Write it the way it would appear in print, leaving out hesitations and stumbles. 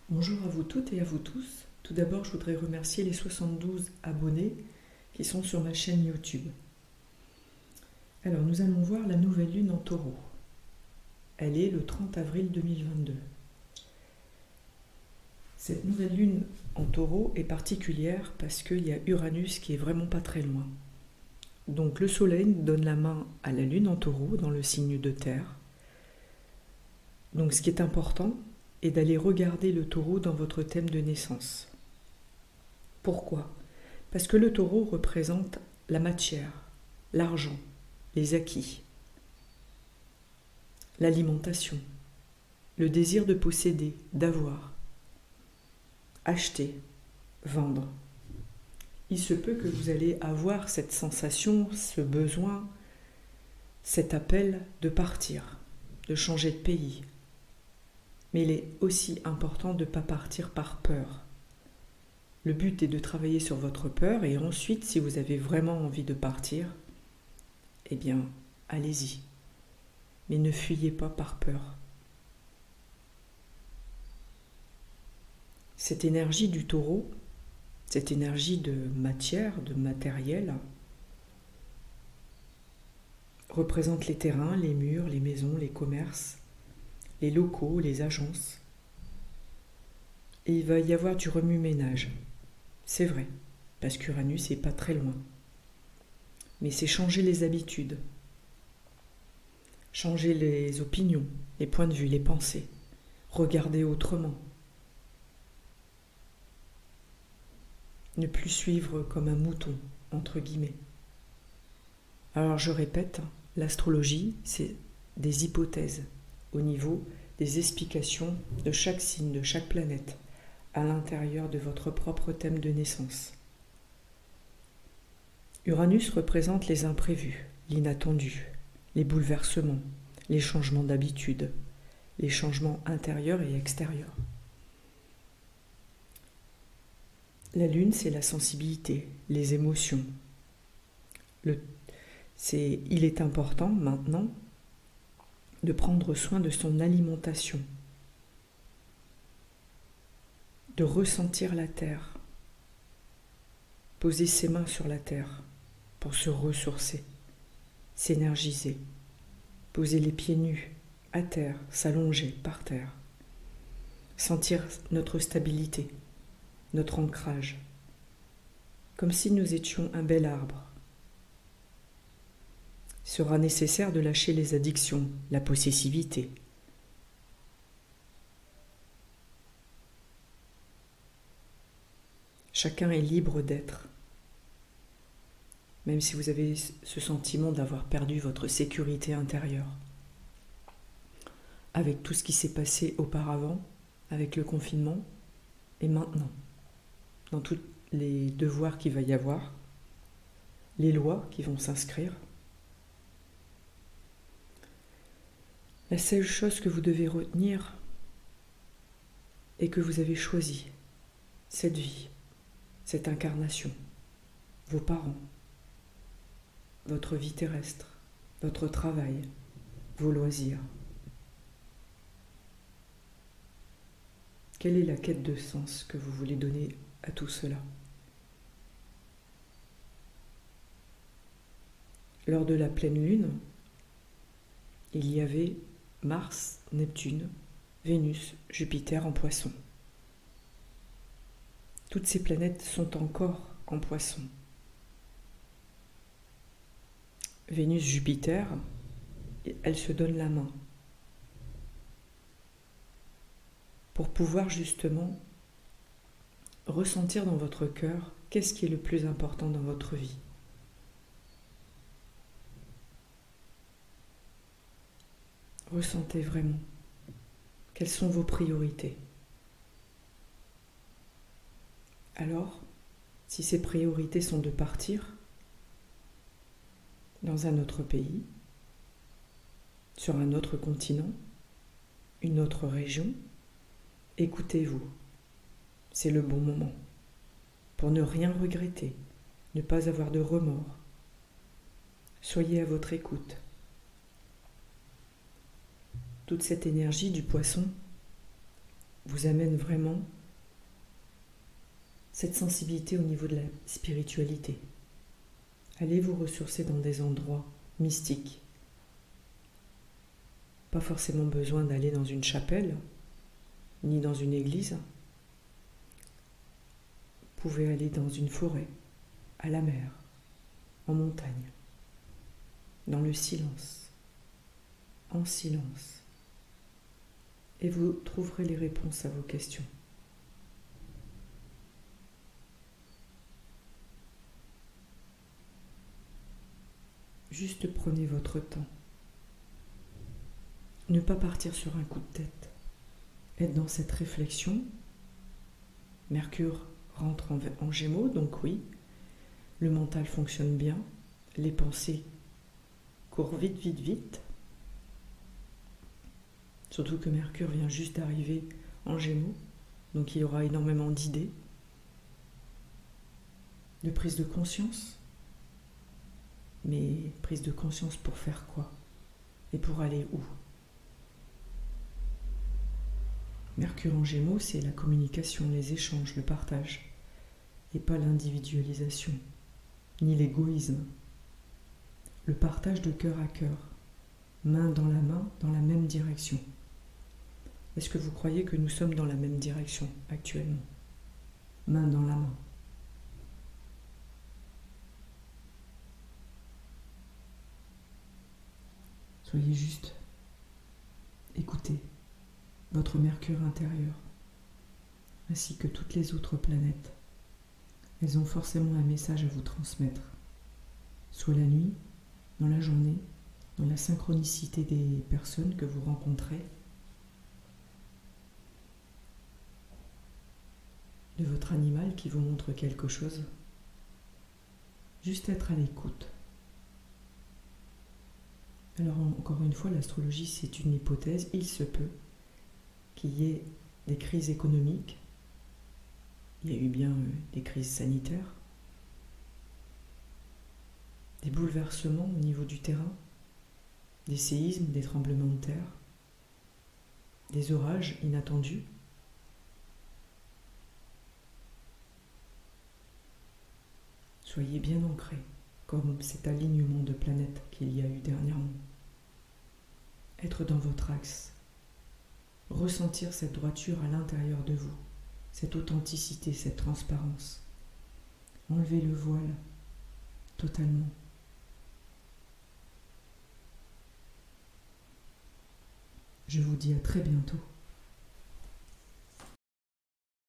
Bonjour à vous toutes et à vous tous. Tout d'abord, je voudrais remercier les 72 abonnés qui sont sur ma chaîne YouTube. Alors, nous allons voir la nouvelle lune en taureau. Elle est le 30 avril 2022. Cette nouvelle lune en taureau est particulière parce qu'il y a Uranus qui est vraiment pas très loin. Donc le soleil donne la main à la lune en taureau dans le signe de terre. Donc ce qui est important est d'aller regarder le taureau dans votre thème de naissance. Pourquoi ? Parce que le taureau représente la matière, l'argent, les acquis, l'alimentation, le désir de posséder, d'avoir, acheter, vendre. Il se peut que vous allez avoir cette sensation, ce besoin, cet appel de partir, de changer de pays. Mais il est aussi important de ne pas partir par peur. Le but est de travailler sur votre peur et ensuite, si vous avez vraiment envie de partir, eh bien, allez-y. Mais ne fuyez pas par peur. Cette énergie du taureau, cette énergie de matière, de matériel, représente les terrains, les murs, les maisons, les commerces, les locaux, les agences. Et il va y avoir du remue-ménage. C'est vrai, parce qu'Uranus n'est pas très loin. Mais c'est changer les habitudes, changer les opinions, les points de vue, les pensées, regarder autrement. Ne plus suivre comme un mouton, entre guillemets. Alors je répète, l'astrologie, c'est des hypothèses au niveau des explications de chaque signe, de chaque planète, à l'intérieur de votre propre thème de naissance. Uranus représente les imprévus, l'inattendu, les bouleversements, les changements d'habitude, les changements intérieurs et extérieurs. La lune, c'est la sensibilité, les émotions. Il est important maintenant de prendre soin de son alimentation, de ressentir la terre, poser ses mains sur la terre pour se ressourcer, s'énergiser, poser les pieds nus à terre, s'allonger par terre, sentir notre stabilité, notre ancrage, comme si nous étions un bel arbre. Il sera nécessaire de lâcher les addictions, la possessivité. Chacun est libre d'être. Même si vous avez ce sentiment d'avoir perdu votre sécurité intérieure. Avec tout ce qui s'est passé auparavant, avec le confinement, et maintenant, dans tous les devoirs qu'il va y avoir, les lois qui vont s'inscrire. La seule chose que vous devez retenir est que vous avez choisi cette vie, cette incarnation, vos parents, votre vie terrestre, votre travail, vos loisirs. Quelle est la quête de sens que vous voulez donner à tout cela ? Lors de la pleine lune, il y avait Mars, Neptune, Vénus, Jupiter en Poisson. Toutes ces planètes sont encore en Poisson. Vénus, Jupiter, elles se donnent la main pour pouvoir justement ressentir dans votre cœur qu'est-ce qui est le plus important dans votre vie. Ressentez vraiment quelles sont vos priorités. Alors, si ces priorités sont de partir dans un autre pays, sur un autre continent, une autre région, écoutez-vous. C'est le bon moment pour ne rien regretter, ne pas avoir de remords. Soyez à votre écoute. Toute cette énergie du Poisson vous amène vraiment cette sensibilité au niveau de la spiritualité. Allez vous ressourcer dans des endroits mystiques. Pas forcément besoin d'aller dans une chapelle, ni dans une église. Vous pouvez aller dans une forêt, à la mer, en montagne, dans le silence, en silence. Et vous trouverez les réponses à vos questions. Juste prenez votre temps. Ne pas partir sur un coup de tête. Être dans cette réflexion. Mercure rentre en Gémeaux, donc oui, le mental fonctionne bien, les pensées courent vite, vite, vite. Surtout que Mercure vient juste d'arriver en Gémeaux, donc il y aura énormément d'idées, de prise de conscience. Mais prise de conscience pour faire quoi? Et pour aller où? Mercure en Gémeaux, c'est la communication, les échanges, le partage, et pas l'individualisation, ni l'égoïsme. Le partage de cœur à cœur, main, dans la même direction. Est-ce que vous croyez que nous sommes dans la même direction actuellement? Main dans la main. Soyez juste, écoutez votre Mercure intérieur, ainsi que toutes les autres planètes. Elles ont forcément un message à vous transmettre, soit la nuit, dans la journée, dans la synchronicité des personnes que vous rencontrez, de votre animal qui vous montre quelque chose. Juste être à l'écoute. Alors encore une fois, l'astrologie c'est une hypothèse, il se peut qu'il y ait des crises économiques, il y a eu bien des crises sanitaires, des bouleversements au niveau du terrain, des séismes, des tremblements de terre, des orages inattendus. Soyez bien ancrés, comme cet alignement de planètes qu'il y a eu dernièrement. Être dans votre axe, ressentir cette droiture à l'intérieur de vous, cette authenticité, cette transparence. Enlevez le voile totalement. Je vous dis à très bientôt.